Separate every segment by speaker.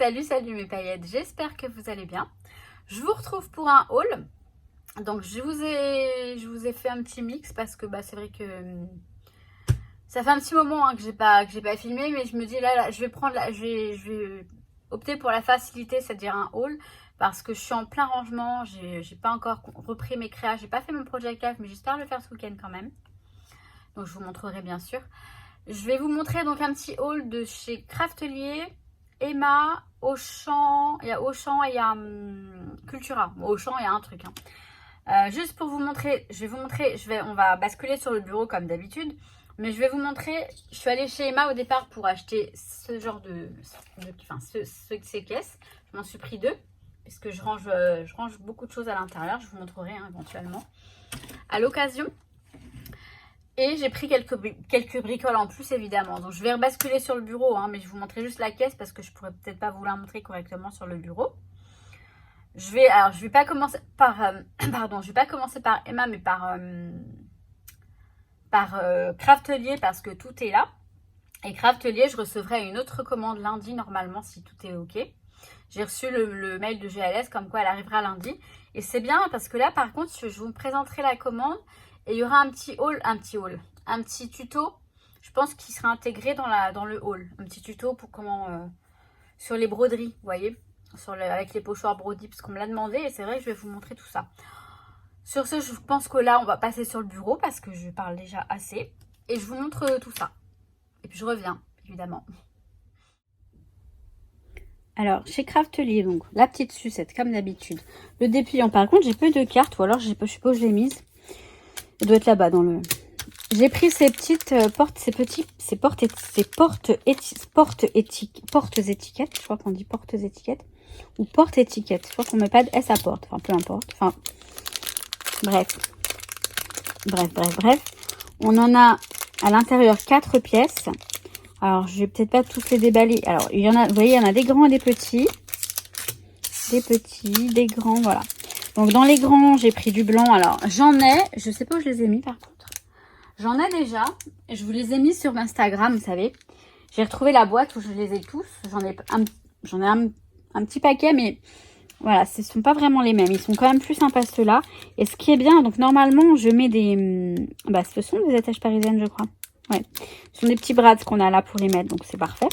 Speaker 1: Salut mes paillettes, j'espère que vous allez bien. Je vous retrouve pour un haul. Donc je vous ai fait un petit mix parce que c'est vrai que ça fait un petit moment que j'ai pas filmé, mais je me dis là je vais opter pour la facilité, c'est-à-dire un haul, parce que je suis en plein rangement, j'ai pas encore repris mes créas, j'ai pas fait mon project live, mais j'espère le faire ce week-end quand même. Donc je vous montrerai bien sûr. Je vais vous montrer donc un petit haul de chez Craftelier, Emma, Auchan, il y a Auchan et il y a Cultura. Bon, Auchan, il y a un truc. Juste pour vous montrer, on va basculer sur le bureau comme d'habitude. Mais je vais vous montrer, je suis allée chez Emma au départ pour acheter ce genre ces caisses. Je m'en suis pris 2, parce que je range beaucoup de choses à l'intérieur. Je vous montrerai éventuellement à l'occasion. Et j'ai pris quelques bricoles en plus, évidemment. Donc, je vais rebasculer sur le bureau, mais je vous montrer juste la caisse parce que je pourrais peut-être pas vous la montrer correctement sur le bureau. Je vais pas commencer par, je vais pas commencer par Emma, mais par Craftelier parce que tout est là. Et Craftelier, je recevrai une autre commande lundi normalement si tout est ok. J'ai reçu le mail de GLS comme quoi elle arrivera lundi. Et c'est bien parce que là, par contre, je vous présenterai la commande. Et il y aura un petit tuto, je pense qu'il sera intégré dans le haul. Un petit tuto pour comment, sur les broderies, vous voyez, avec les pochoirs brodis, parce qu'on me l'a demandé et c'est vrai que je vais vous montrer tout ça. Sur ce, je pense que là, on va passer sur le bureau parce que je parle déjà assez. Et je vous montre tout ça. Et puis je reviens, évidemment. Alors, chez Craftelier, donc, la petite sucette, comme d'habitude. Le dépliant, par contre, j'ai peu de cartes, ou alors je sais pas où je l'ai mise. Elle doit être là-bas dans le... J'ai pris ces petites portes étiquettes. Je crois qu'on dit portes étiquettes. Ou porte étiquettes. Je crois qu'on met pas de S à porte. Enfin, peu importe. Enfin, bref. On en a à l'intérieur 4 pièces. Alors, je vais peut-être pas tous les déballer. Alors, il y en a, vous voyez, il y en a des grands et des petits. Des grands, voilà. Donc, dans les grands, j'ai pris du blanc. Alors, j'en ai, je sais pas où je les ai mis par contre. J'en ai déjà. Je vous les ai mis sur Instagram, vous savez. J'ai retrouvé la boîte où je les ai tous. J'en ai un petit paquet, mais voilà, ce ne sont pas vraiment les mêmes. Ils sont quand même plus sympas ceux-là. Et ce qui est bien, donc normalement, je mets des... ce sont des attaches parisiennes, je crois. Ouais. Ce sont des petits brads qu'on a là pour les mettre, donc c'est parfait.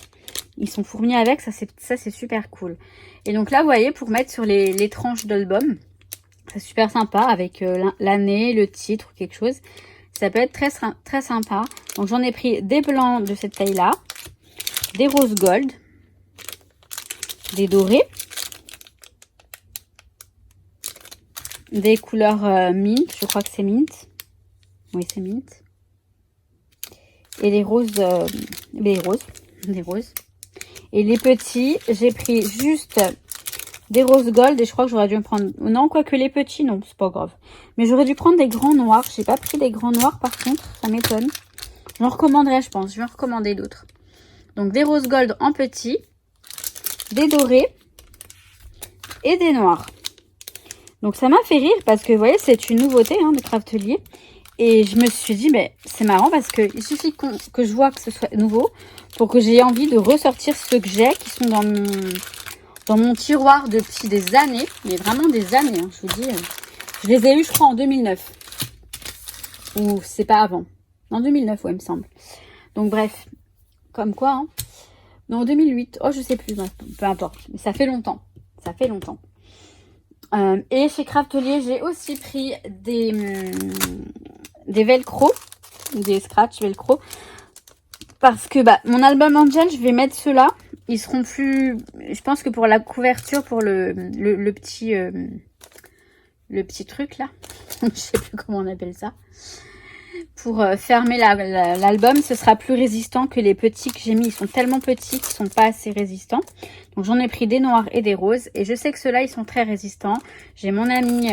Speaker 1: Ils sont fournis avec, ça c'est super cool. Et donc là, vous voyez, pour mettre sur les tranches d'album, c'est super sympa avec l'année, le titre ou quelque chose. Ça peut être très, très sympa. Donc j'en ai pris des blancs de cette taille-là, des roses gold, des dorés, des couleurs mint, je crois que c'est mint. Oui, c'est mint. Et les roses, des roses. Et les petits, j'ai pris juste des roses gold et je crois que j'aurais dû me prendre... Non, quoique les petits, non, c'est pas grave. Mais j'aurais dû prendre des grands noirs. J'ai pas pris des grands noirs par contre, ça m'étonne. J'en recommanderais, je pense. Je vais en recommander d'autres. Donc des roses gold en petits, des dorés et des noirs. Donc ça m'a fait rire parce que vous voyez, c'est une nouveauté de Craftelier. Et je me suis dit, c'est marrant parce qu'il suffit que je vois que ce soit nouveau pour que j'ai envie de ressortir ceux que j'ai qui sont dans mon tiroir depuis des années. Mais vraiment des années, je vous dis. Je les ai eus, je crois, en 2009. Ou c'est pas avant. En 2009, ouais, il me semble. Donc bref, comme quoi. Non, en 2008. Oh, je sais plus, peu importe. Mais ça fait longtemps. Ça fait longtemps. Et chez Craftelier, j'ai aussi pris des velcro, des scratch velcro, parce que mon album Angel, je vais mettre ceux-là. Ils seront plus, je pense que pour la couverture, pour le petit truc là, je sais plus comment on appelle ça, pour fermer l'album, ce sera plus résistant que les petits que j'ai mis. Ils sont tellement petits qu'ils sont pas assez résistants. Donc j'en ai pris des noirs et des roses. Et je sais que ceux-là, ils sont très résistants. J'ai mon amie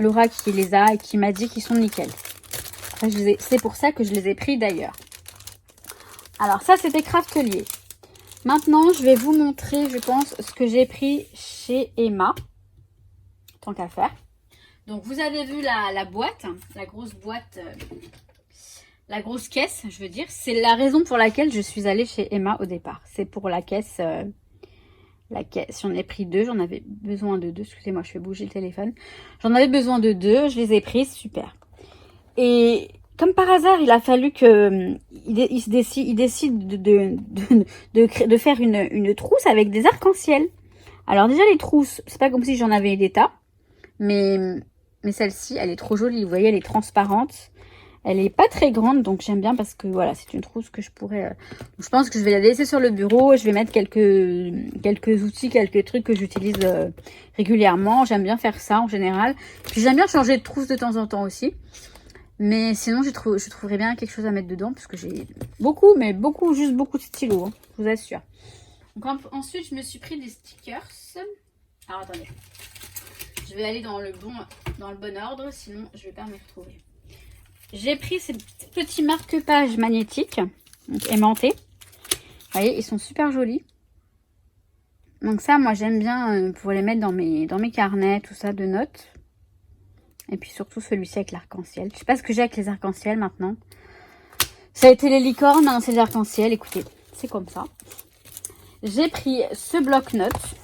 Speaker 1: Laura qui les a et qui m'a dit qu'ils sont nickel. C'est pour ça que je les ai pris d'ailleurs. Alors ça, c'était Craftelier. Maintenant, je vais vous montrer, je pense, ce que j'ai pris chez Emma. Tant qu'à faire. Donc vous avez vu la boîte, la grosse boîte... la grosse caisse, je veux dire. C'est la raison pour laquelle je suis allée chez Emma au départ. C'est pour la caisse la caisse. J'en ai pris 2, j'en avais besoin de 2. Excusez-moi, je fais bouger le téléphone. J'en avais besoin de 2, je les ai prises, super. Et comme par hasard, il a fallu que il décide de faire une trousse avec des arcs-en-ciel. Alors déjà les trousses, c'est pas comme si j'en avais des tas, mais celle-ci, elle est trop jolie. Vous voyez, elle est transparente. Elle est pas très grande, donc j'aime bien parce que voilà, c'est une trousse que je pourrais... je pense que je vais la laisser sur le bureau. Je vais mettre quelques outils, quelques trucs que j'utilise régulièrement. J'aime bien faire ça en général. Puis j'aime bien changer de trousse de temps en temps aussi. Mais sinon, je trouverais bien quelque chose à mettre dedans parce que j'ai beaucoup, mais beaucoup, juste beaucoup de stylos, hein, je vous assure. Donc ensuite, je me suis pris des stickers. Alors attendez, je vais aller dans le bon ordre, sinon je vais pas m'y retrouver. J'ai pris ces petits marque-pages magnétiques, donc aimantés. Vous voyez, ils sont super jolis. Donc ça, moi j'aime bien pour les mettre dans mes carnets, tout ça, de notes. Et puis surtout celui-ci avec l'arc-en-ciel. Je sais pas ce que j'ai avec les arcs-en-ciel maintenant. Ça a été les licornes, hein, c'est les arcs-en-ciel. Écoutez, c'est comme ça. J'ai pris ce bloc-notes.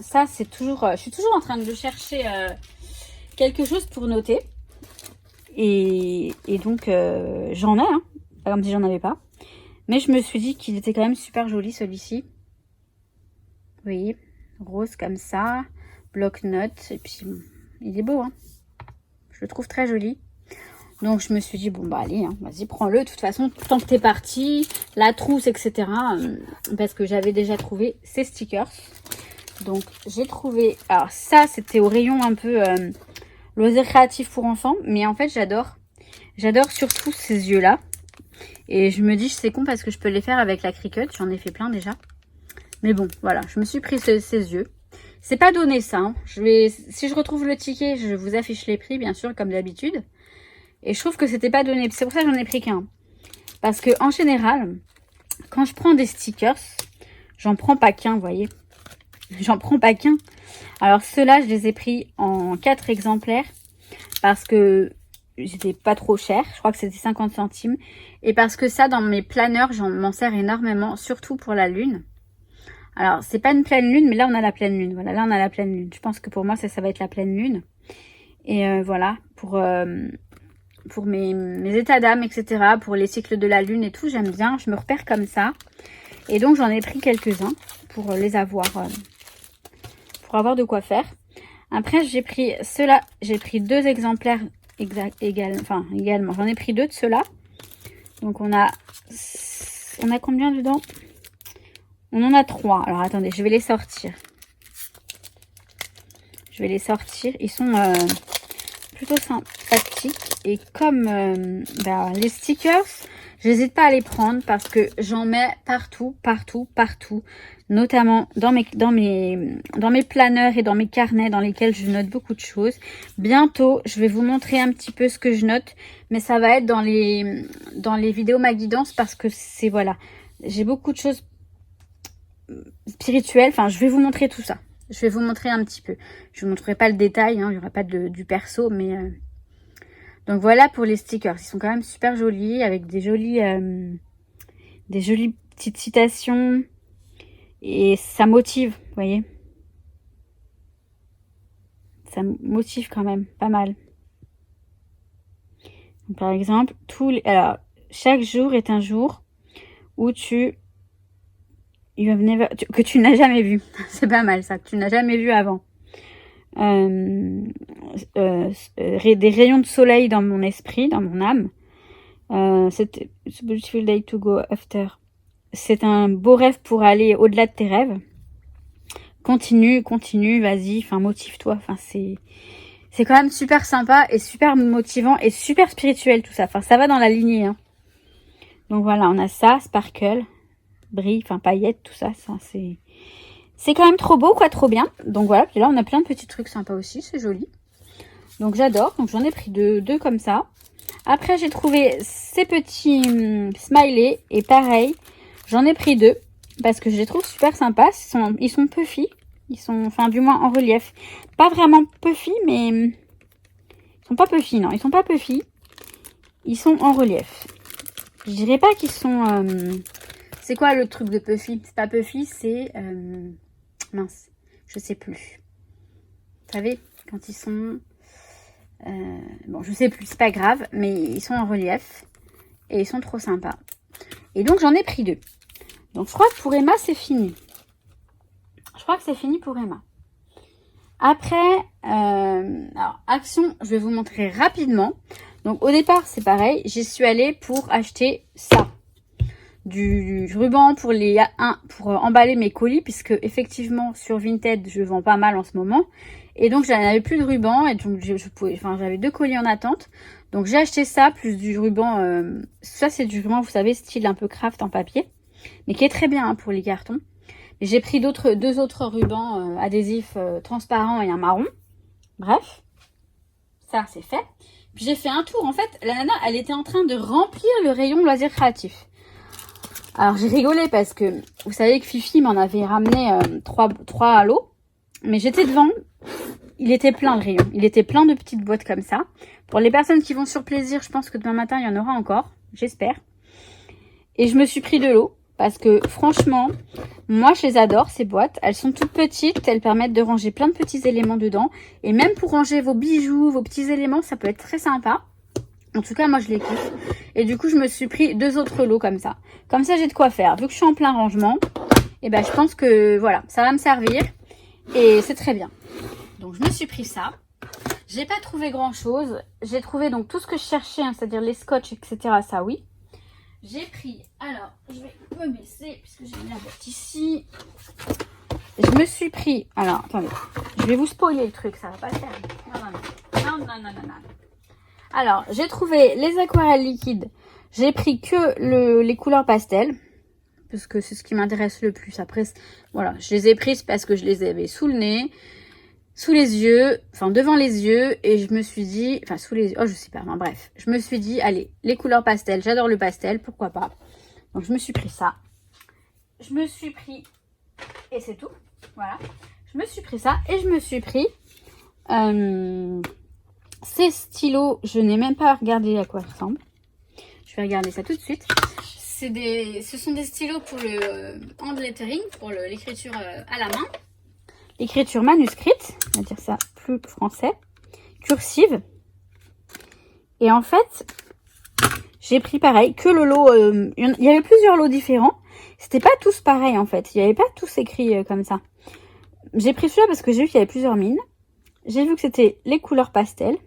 Speaker 1: Ça, c'est toujours... je suis toujours en train de chercher quelque chose pour noter. Et donc, j'en ai, hein. Pas comme si j'en avais pas. Mais je me suis dit qu'il était quand même super joli, celui-ci. Vous voyez, rose comme ça. Bloc-notes. Et puis, il est beau, hein. Je le trouve très joli. Donc, je me suis dit, bon, bah, allez, hein, vas-y, prends-le. De toute façon, tant que t'es parti, la trousse, etc. Parce que j'avais déjà trouvé ces stickers. Donc, j'ai trouvé... Alors, ça, c'était au rayon un peu loisirs créatifs pour enfants. Mais en fait, j'adore. J'adore surtout ces yeux-là. Et je me dis, c'est con parce que je peux les faire avec la Cricut. J'en ai fait plein déjà. Mais bon, voilà. Je me suis pris ces yeux. C'est pas donné ça. Hein. Si je retrouve le ticket, je vous affiche les prix, bien sûr, comme d'habitude. Et je trouve que c'était pas donné. C'est pour ça que j'en ai pris qu'un. Parce que en général, quand je prends des stickers, j'en prends pas qu'un, vous voyez. J'en prends pas qu'un. Alors ceux-là, je les ai pris en 4 exemplaires. Parce que c'était pas trop cher. Je crois que c'était 50 centimes. Et parce que ça, dans mes planeurs, j'en m'en sers énormément. Surtout pour la lune. Alors, c'est pas une pleine lune, mais là, on a la pleine lune. Voilà, là, on a la pleine lune. Je pense que pour moi, ça va être la pleine lune. Et voilà, pour mes états d'âme, etc. Pour les cycles de la lune et tout, j'aime bien. Je me repère comme ça. Et donc, j'en ai pris quelques-uns pour les avoir, pour avoir de quoi faire. Après, j'ai pris ceux-là. J'ai pris 2 exemplaires également. J'en ai pris 2 de ceux-là. Donc, on a combien dedans? On en a 3. Alors, attendez, je vais les sortir. Ils sont plutôt sympathiques. Et comme les stickers, j'hésite pas à les prendre parce que j'en mets partout. Notamment dans mes planeurs et dans mes carnets dans lesquels je note beaucoup de choses. Bientôt, je vais vous montrer un petit peu ce que je note. Mais ça va être dans les vidéos ma guidance parce que c'est, voilà, j'ai beaucoup de choses spirituelles. Enfin, je vais vous montrer tout ça. Je vais vous montrer un petit peu. Je ne vous montrerai pas le détail, hein, il n'y aura pas du perso, mais... Donc voilà pour les stickers. Ils sont quand même super jolis, avec des jolies petites citations. Et ça motive, vous voyez. Ça motive quand même, pas mal. Donc, par exemple, chaque jour est un jour où que tu n'as jamais vu. C'est pas mal ça, que tu n'as jamais vu avant. Des rayons de soleil dans mon esprit, dans mon âme. It's a beautiful day to go after. C'est un beau rêve pour aller au-delà de tes rêves. Continue, vas-y, enfin motive-toi. Enfin, c'est quand même super sympa et super motivant et super spirituel tout ça. Enfin, ça va dans la lignée. Hein. Donc voilà, on a ça, sparkle, brille, enfin paillettes, tout ça. C'est quand même trop beau, quoi, trop bien. Donc voilà, puis là on a plein de petits trucs sympas aussi, c'est joli. Donc j'adore, donc j'en ai pris deux comme ça. Après j'ai trouvé ces petits smileys et pareil, j'en ai pris 2 parce que je les trouve super sympas. Ils sont puffy, ils sont, enfin du moins en relief. Pas vraiment puffy, mais ils sont pas puffy, non, ils sont pas puffy. Ils sont en relief. Je dirais pas qu'ils sont... c'est quoi le truc de puffy? C'est pas puffy, c'est... mince, je sais plus. Vous savez, quand ils sont... bon, je sais plus, c'est pas grave, mais ils sont en relief. Et ils sont trop sympas. Et donc, j'en ai pris 2. Donc, je crois que pour Emma, c'est fini. Je crois que c'est fini pour Emma. Après, alors, action, je vais vous montrer rapidement. Donc, au départ, c'est pareil. J'y suis allée pour acheter ça. Du ruban pour pour emballer mes colis, puisque effectivement, sur Vinted, je vends pas mal en ce moment. Et donc, j'en avais plus de ruban. Et donc, j'avais 2 colis en attente. Donc, j'ai acheté ça, plus du ruban. Ça, c'est du ruban, vous savez, style un peu craft en papier. Mais qui est très bien pour les cartons. J'ai pris 2 autres rubans adhésifs transparents et un marron. Bref, ça c'est fait. Puis j'ai fait un tour. En fait, la nana, elle était en train de remplir le rayon loisirs créatifs. Alors j'ai rigolé parce que vous savez que Fifi m'en avait ramené 3 à l'eau. Mais j'étais devant. Il était plein le rayon. Il était plein de petites boîtes comme ça. Pour les personnes qui vont sur plaisir, je pense que demain matin, il y en aura encore. J'espère. Et je me suis pris de l'eau. Parce que franchement, moi je les adore ces boîtes. Elles sont toutes petites, elles permettent de ranger plein de petits éléments dedans. Et même pour ranger vos bijoux, vos petits éléments, ça peut être très sympa. En tout cas, moi je les kiffe. Et du coup, je me suis pris 2 autres lots comme ça. Comme ça, j'ai de quoi faire. Vu que je suis en plein rangement, et ben je pense que voilà, ça va me servir. Et c'est très bien. Donc je me suis pris ça. J'ai pas trouvé grand chose. J'ai trouvé donc tout ce que je cherchais, hein, c'est-à-dire les scotch, etc. Ça oui. J'ai pris, alors, je vais me baisser, puisque j'ai mis la boîte ici. Je me suis pris, alors, attendez, je vais vous spoiler le truc, ça va pas le faire. Non. Alors, j'ai trouvé les aquarelles liquides. J'ai pris que les couleurs pastel, parce que c'est ce qui m'intéresse le plus. Après, voilà, je les ai prises parce que je les avais sous le nez, sous les yeux, enfin devant les yeux, et je me suis dit, enfin sous les yeux, oh je sais pas, enfin bref, je me suis dit, allez, les couleurs pastel, j'adore le pastel, pourquoi pas. Donc je me suis pris ça, je me suis pris, et c'est tout, voilà, je me suis pris ça, et je me suis pris ces stylos, je n'ai même pas regardé à quoi ils ressemblent, je vais regarder ça tout de suite. Ce sont des stylos pour le handlettering, pour l'écriture à la main. Écriture manuscrite, on va dire ça plus français, cursive. Et en fait, j'ai pris pareil, que le lot, il y avait plusieurs lots différents. C'était pas tous pareils en fait, il n'y avait pas tous écrits comme ça. J'ai pris celui-là parce que j'ai vu qu'il y avait plusieurs mines. J'ai vu que c'était les couleurs pastel.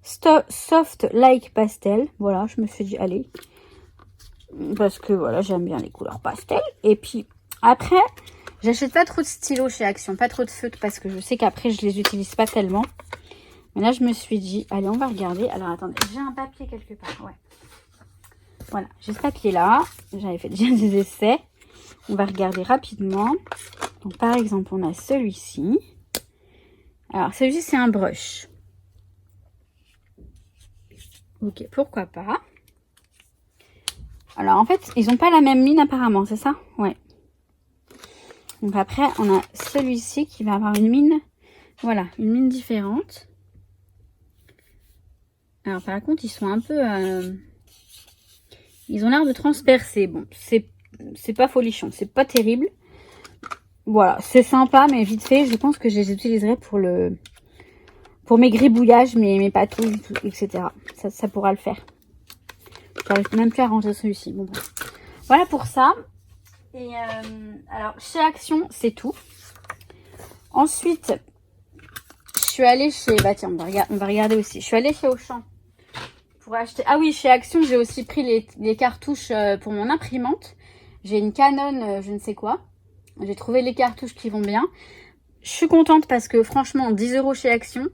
Speaker 1: Soft like pastel, voilà, je me suis dit allez. Parce que voilà, j'aime bien les couleurs pastel. Et puis après... J'achète pas trop de stylos chez Action, pas trop de feutres parce que je sais qu'après je les utilise pas tellement. Mais là je me suis dit, allez on va regarder. Alors attendez, j'ai un papier quelque part, ouais. Voilà, j'ai ce papier là, j'avais fait déjà des essais. On va regarder rapidement. Donc par exemple on a celui-ci. Alors celui-ci c'est un brush. Ok, pourquoi pas. Alors en fait ils ont pas la même mine apparemment, c'est ça? Ouais. Donc après, on a celui-ci qui va avoir une mine, voilà, une mine différente. Alors par contre, ils sont un peu, ils ont l'air de transpercer. Bon, c'est pas folichon, c'est pas terrible. Voilà, c'est sympa, mais vite fait, je pense que je les utiliserai pour mes gribouillages, mes patouilles, etc. Ça pourra le faire. J'arrive même plus à ranger celui-ci. Bon, bref. Voilà pour ça. Et alors, chez Action, c'est tout. Ensuite, je suis allée chez... Bah tiens, on va regarder aussi. Je suis allée chez Auchan pour acheter... Ah oui, chez Action, j'ai aussi pris les cartouches pour mon imprimante. J'ai une Canon, je ne sais quoi. J'ai trouvé les cartouches qui vont bien. Je suis contente parce que franchement, 10 € chez Action.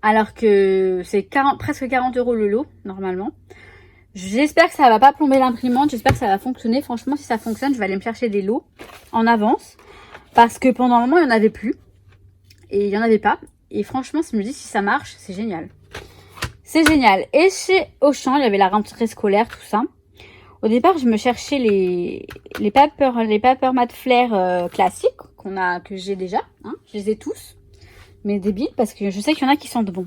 Speaker 1: Alors que c'est presque 40 € le lot, normalement. J'espère que ça va pas plomber l'imprimante, j'espère que ça va fonctionner. Franchement, si ça fonctionne, je vais aller me chercher des lots en avance. Parce que pendant un moment, il n'y en avait plus. Et il n'y en avait pas. Et franchement, je me dis, si ça marche, c'est génial. C'est génial. Et chez Auchan, il y avait la rentrée scolaire, tout ça. Au départ, je me cherchais les paper mat flair classiques que j'ai déjà. Hein. Je les ai tous. Mais débiles, parce que je sais qu'il y en a qui sentent bon.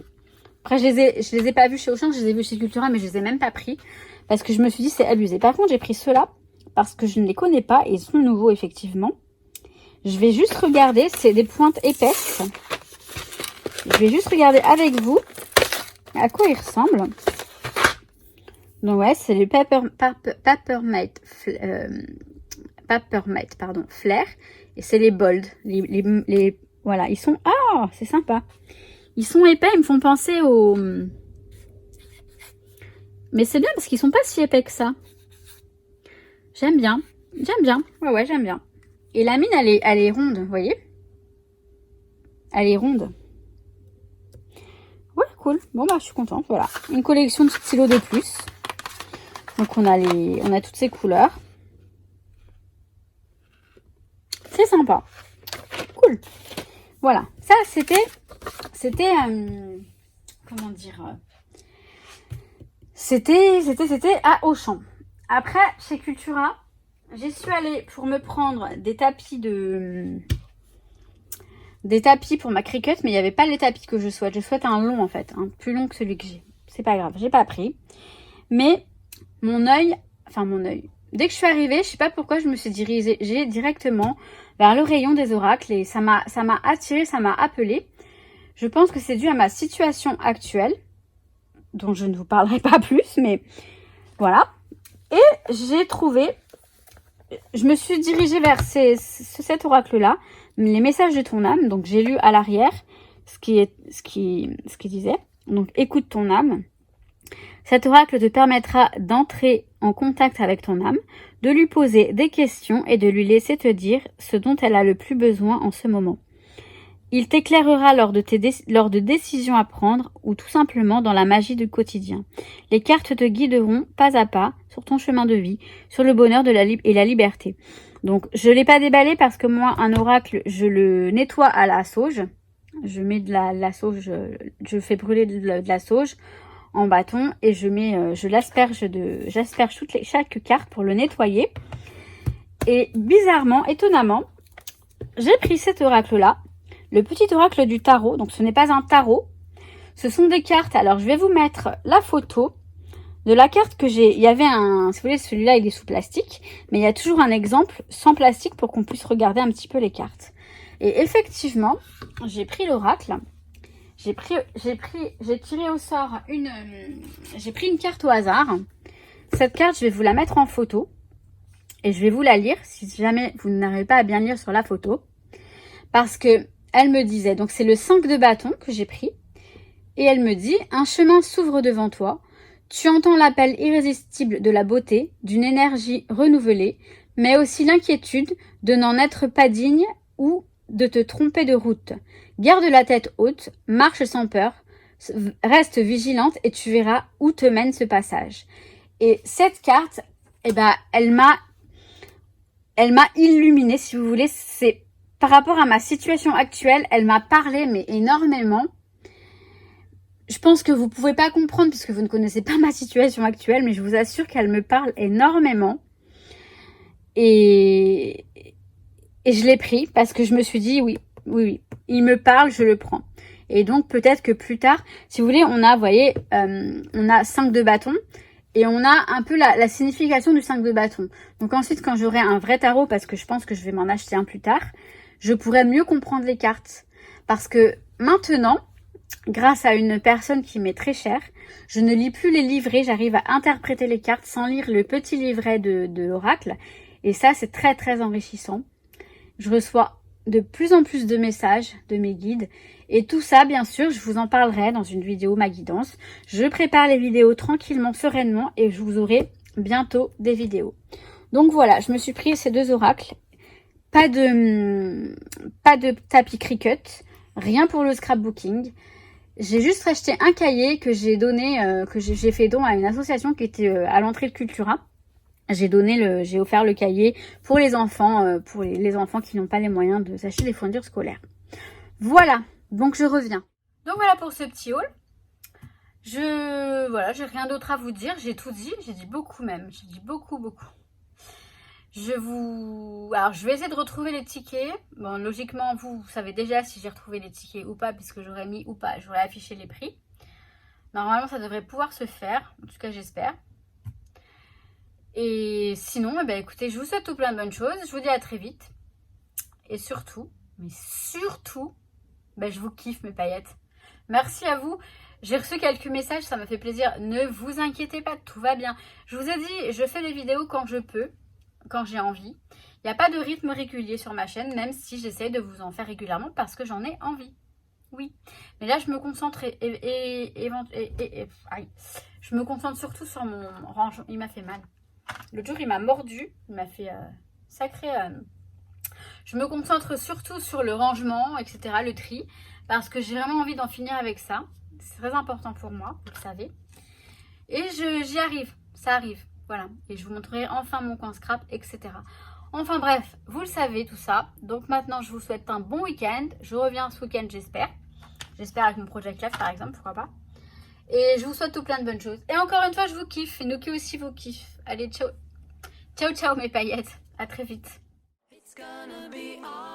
Speaker 1: Après, je les ai pas vus chez Auchan, je les ai vus chez Cultura, mais je les ai même pas pris. Parce que je me suis dit, c'est abusé. Par contre, j'ai pris ceux-là, parce que je ne les connais pas, et ils sont nouveaux, effectivement. Je vais juste regarder, c'est des pointes épaisses. Je vais juste regarder avec vous à quoi ils ressemblent. Donc ouais, c'est le Papermate Flair. Et c'est les bold. Voilà, ils sont... Ah, c'est sympa. Ils sont épais, ils me font penser aux... Mais c'est bien parce qu'ils sont pas si épais que ça. J'aime bien. J'aime bien. Ouais, j'aime bien. Et la mine, elle est ronde, vous voyez? Elle est ronde. Ouais, cool. Bon, bah, je suis contente. Voilà. Une collection de stylos de plus. Donc, on a toutes ces couleurs. C'est sympa. Cool. Voilà. Ça, c'était comment dire, c'était à Auchan. Après, chez Cultura, j'y suis allée pour me prendre des tapis pour ma Cricut, mais il n'y avait pas les tapis que je souhaite. Je souhaite un long, en fait, plus long que celui que j'ai. C'est pas grave, j'ai pas pris. Mais mon œil, dès que je suis arrivée, je sais pas pourquoi, je me suis dirigée directement vers le rayon des oracles et ça m'a attirée, ça m'a appelée. Je pense que c'est dû à ma situation actuelle, dont je ne vous parlerai pas plus, mais voilà. Et j'ai trouvé, je me suis dirigée vers cet oracle-là, les messages de ton âme. Donc j'ai lu à l'arrière ce qui disait. Donc écoute ton âme. Cet oracle te permettra d'entrer en contact avec ton âme, de lui poser des questions et de lui laisser te dire ce dont elle a le plus besoin en ce moment. Il t'éclairera lors de décisions à prendre ou tout simplement dans la magie du quotidien. Les cartes te guideront pas à pas sur ton chemin de vie, sur le bonheur et la liberté. Donc, je ne l'ai pas déballé parce que moi, un oracle, je le nettoie à la sauge. Je mets de la sauge, je fais brûler de la sauge en bâton et j'asperge chaque carte pour le nettoyer. Et bizarrement, étonnamment, j'ai pris cet oracle-là, le petit oracle du tarot. Donc ce n'est pas un tarot, ce sont des cartes. Alors je vais vous mettre la photo de la carte que j'ai. Il y avait si vous voulez, celui-là il est sous plastique, mais il y a toujours un exemple sans plastique pour qu'on puisse regarder un petit peu les cartes. Et effectivement, j'ai pris l'oracle. J'ai tiré au sort j'ai pris une carte au hasard. Cette carte, je vais vous la mettre en photo et je vais vous la lire si jamais vous n'arrivez pas à bien lire sur la photo. Parce que elle me disait, donc c'est le 5 de bâton que j'ai pris. Et elle me dit, un chemin s'ouvre devant toi. Tu entends l'appel irrésistible de la beauté, d'une énergie renouvelée, mais aussi l'inquiétude de n'en être pas digne ou de te tromper de route. Garde la tête haute, marche sans peur, reste vigilante et tu verras où te mène ce passage. Et cette carte, elle m'a illuminée, si vous voulez. C'est par rapport à ma situation actuelle, elle m'a parlé, mais énormément. Je pense que vous pouvez pas comprendre puisque vous ne connaissez pas ma situation actuelle, mais je vous assure qu'elle me parle énormément. Et je l'ai pris parce que je me suis dit oui, il me parle, je le prends. Et donc peut-être que plus tard, si vous voulez, on a, vous voyez, on a 5 de bâton et on a un peu la signification du 5 de bâton. Donc ensuite, quand j'aurai un vrai tarot, parce que je pense que je vais m'en acheter un plus tard, je pourrai mieux comprendre les cartes. Parce que maintenant, grâce à une personne qui m'est très chère, je ne lis plus les livrets, j'arrive à interpréter les cartes sans lire le petit livret de l'oracle. Et ça, c'est très très enrichissant. Je reçois de plus en plus de messages de mes guides. Et tout ça, bien sûr, je vous en parlerai dans une vidéo, ma guidance. Je prépare les vidéos tranquillement, sereinement, et je vous aurai bientôt des vidéos. Donc voilà, je me suis pris ces 2 oracles. Pas de tapis Cricut, rien pour le scrapbooking. J'ai juste acheté un cahier que j'ai donné, j'ai fait don à une association qui était à l'entrée de Cultura. J'ai offert le cahier pour les enfants, les enfants qui n'ont pas les moyens de s'acheter des fournitures scolaires. Voilà, donc je reviens. Donc voilà pour ce petit haul. Voilà, j'ai rien d'autre à vous dire, j'ai tout dit, j'ai dit beaucoup même, j'ai dit beaucoup. Alors je vais essayer de retrouver les tickets. Bon, logiquement, vous savez déjà si j'ai retrouvé les tickets ou pas, puisque j'aurais mis ou pas, j'aurais affiché les prix. Normalement, ça devrait pouvoir se faire, en tout cas j'espère. Et sinon, écoutez, je vous souhaite tout plein de bonnes choses. Je vous dis à très vite. Et surtout, mais surtout, ben, je vous kiffe mes paillettes. Merci à vous. J'ai reçu quelques messages, ça m'a fait plaisir. Ne vous inquiétez pas, tout va bien. Je vous ai dit, je fais des vidéos quand je peux, quand j'ai envie. Il n'y a pas de rythme régulier sur ma chaîne, même si j'essaie de vous en faire régulièrement parce que j'en ai envie. Oui. Mais là, je me concentre je me concentre surtout sur mon rangement. Il m'a fait mal. L'autre jour, il m'a mordu. Il m'a fait sacré... Je me concentre surtout sur le rangement, etc., le tri, parce que j'ai vraiment envie d'en finir avec ça. C'est très important pour moi, vous le savez. Et j'y arrive, ça arrive, voilà. Et je vous montrerai enfin mon coin scrap, etc. Enfin bref, vous le savez tout ça. Donc maintenant, je vous souhaite un bon week-end. Je reviens ce week-end, j'espère. J'espère avec mon Project Life, par exemple, pourquoi pas. Et je vous souhaite tout plein de bonnes choses. Et encore une fois, je vous kiffe. Et Nuki aussi vous kiffe. Allez, ciao. Ciao, ciao mes paillettes. À très vite. It's gonna be all